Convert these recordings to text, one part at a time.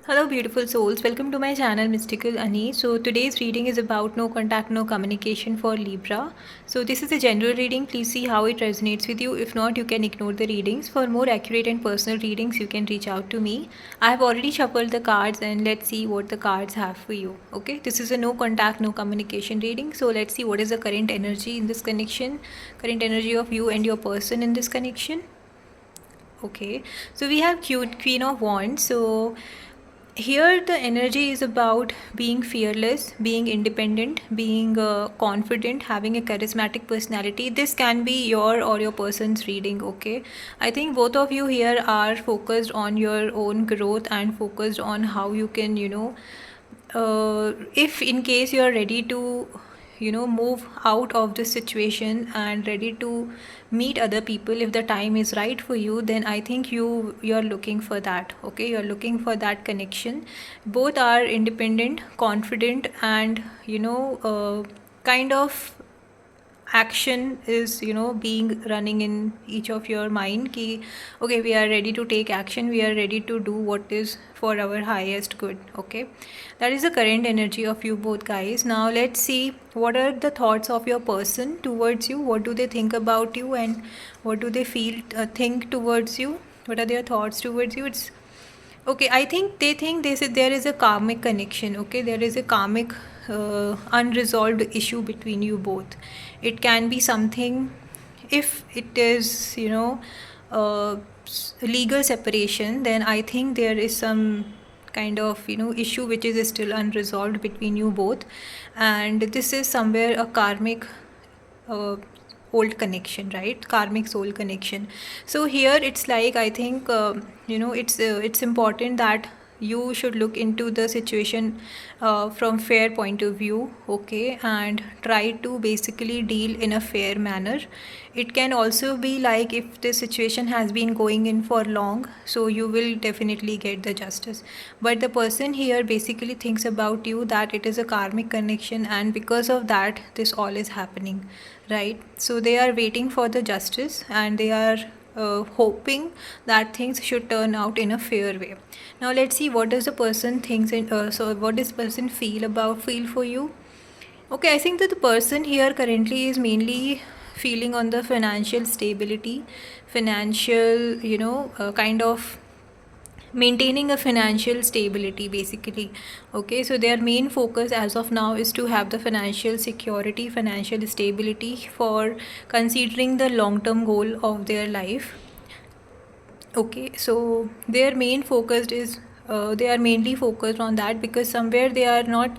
Hello, beautiful souls. Welcome to my channel, Mystical Ani. So, today's reading is about no contact, no communication for Libra. So, this is a general reading. Please see how it resonates with you. If not, you can ignore the readings. For more accurate and personal readings, you can reach out to me. I have already shuffled the cards and let's see what the cards have for you. Okay, this is a no contact, no communication reading. So, let's see what is the current energy in this connection, current energy of you and your person in this connection. Okay, so we have Queen of Wands. So, here the energy is about being fearless, being independent, being confident, having a charismatic personality. This can be your or your person's reading. Okay, I think both of you here are focused on your own growth and focused on how you can, if in case you are ready to move out of this situation and ready to meet other people, if the time is right for you, then I think you're looking for that. Okay, you're looking for that connection. Both are independent, confident, and kind of action is being running in each of your mind ki okay, we are ready to take action, we are ready to do what is for our highest good. Okay, that is the current energy of you both guys. Now let's see what are the thoughts of your person towards you. What do they think about you and what do they feel, think towards you? What are their thoughts towards you? It's okay, I think they think this is, there is a karmic connection. Okay, there is a karmic unresolved issue between you both. It can be something, if it is legal separation, then I think there is some kind of issue which is still unresolved between you both, and this is somewhere a karmic uh, old connection, right? Karmic soul connection. So here it's like, I think it's important that you should look into the situation from fair point of view. Okay, and try to basically deal in a fair manner. It can also be like, if the situation has been going in for long, so you will definitely get the justice. But the person here basically thinks about you that it is a karmic connection, and because of that this all is happening, right? So they are waiting for the justice, and they are hoping that things should turn out in a fair way. Now let's see what does the person thinks, and so what does person feel for you. Okay, I think that the person here currently is mainly feeling on the financial stability, financial, kind of maintaining a financial stability basically. Okay, so their main focus as of now is to have the financial security, financial stability, for considering the long term goal of their life. Okay, so their main focus is they are mainly focused on that, because somewhere they are not,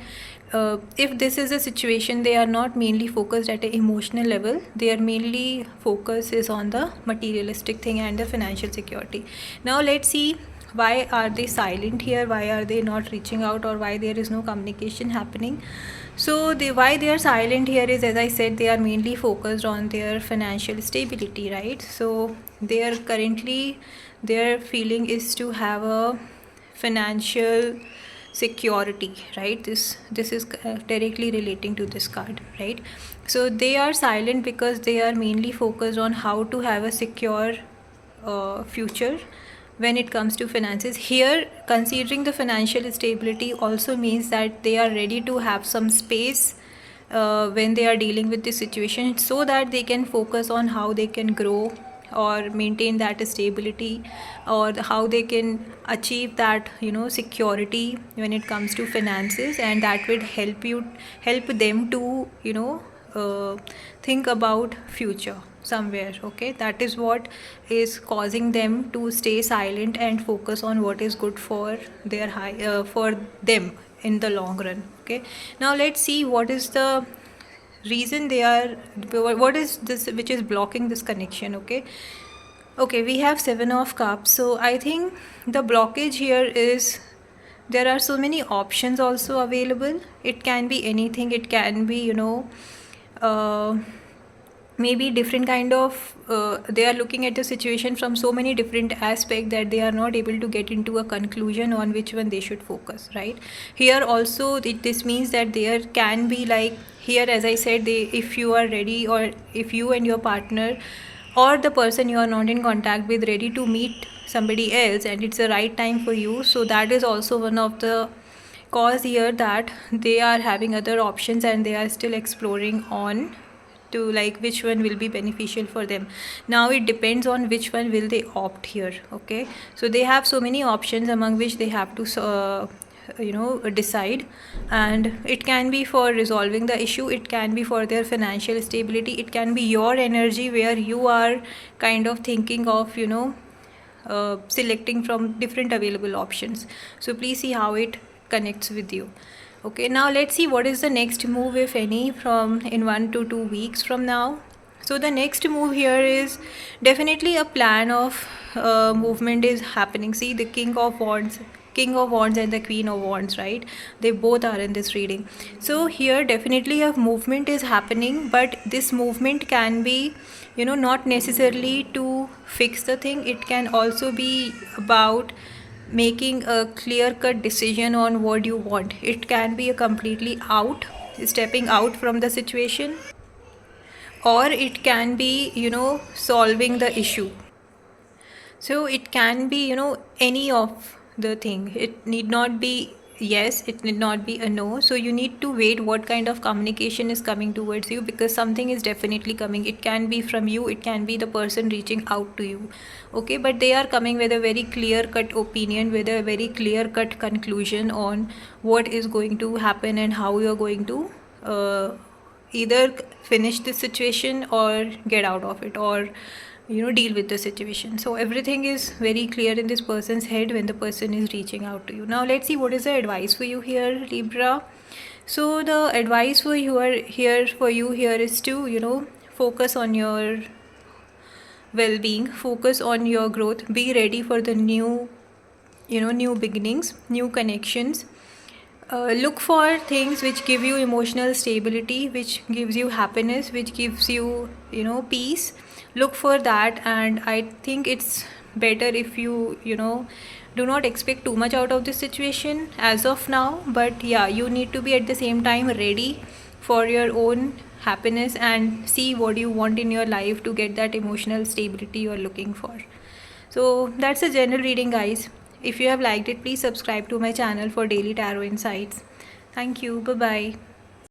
if this is a situation, they are not mainly focused at an emotional level. Their mainly focus is on the materialistic thing and the financial security. Now let's see, why are they silent here, why are they not reaching out, or why there is no communication happening. So why they are silent here is, as I said, they are mainly focused on their financial stability, right? So they are currently, their feeling is to have a financial security, right? This is directly relating to this card, right? So they are silent because they are mainly focused on how to have a secure future when it comes to finances. Here, considering the financial stability also means that they are ready to have some space when they are dealing with this situation, so that they can focus on how they can grow or maintain that stability, or how they can achieve that security when it comes to finances, and that would help them to think about future somewhere. Okay, that is what is causing them to stay silent and focus on what is good for their for them in the long run. Okay, now let's see what is the reason they are, what is this which is blocking this connection. Okay, we have 7 of cups. So I think the blockage here is, there are so many options also available. It can be anything, it can be uh, maybe different kind of they are looking at the situation from so many different aspects that they are not able to get into a conclusion on which one they should focus, right? Here also this means that there can be, like here as I said, they, if you are ready, or if you and your partner or the person you are not in contact with ready to meet somebody else and it's the right time for you. So that is also one of the cause here, that they are having other options and they are still exploring on to like which one will be beneficial for them. Now it depends on which one will they opt here. Okay, so they have so many options among which they have to decide, and it can be for resolving the issue, it can be for their financial stability, it can be your energy where you are kind of thinking of selecting from different available options. So please see how it connects with you. Okay, now let's see what is the next move, if any, from in 1 to 2 weeks from now. So the next move here is definitely a plan of movement is happening. See, the King of Wands and the Queen of Wands, right? They both are in this reading. So here definitely a movement is happening, but this movement can be, not necessarily to fix the thing. It can also be about making a clear cut decision on what you want. It can be a completely stepping out from the situation, or it can be, solving the issue. So it can be, any of the thing. It need not be yes, it need not be a no. So you need to wait what kind of communication is coming towards you, because something is definitely coming. It can be from you, it can be the person reaching out to you. Okay, but they are coming with a very clear cut opinion, with a very clear cut conclusion on what is going to happen and how you are going to either finish the situation or get out of it, or deal with the situation. So everything is very clear in this person's head when the person is reaching out to you. Now let's see what is the advice for you here, Libra. So the advice for you here is to focus on your well-being, focus on your growth, be ready for the new beginnings, new connections. Look for things which give you emotional stability, which gives you happiness, which gives you peace. Look for that, and I think it's better if you do not expect too much out of this situation as of now. But yeah, you need to be at the same time ready for your own happiness and see what you want in your life to get that emotional stability you are looking for. So that's a general reading, guys. If you have liked it, please subscribe to my channel for daily tarot insights. Thank you. Bye bye.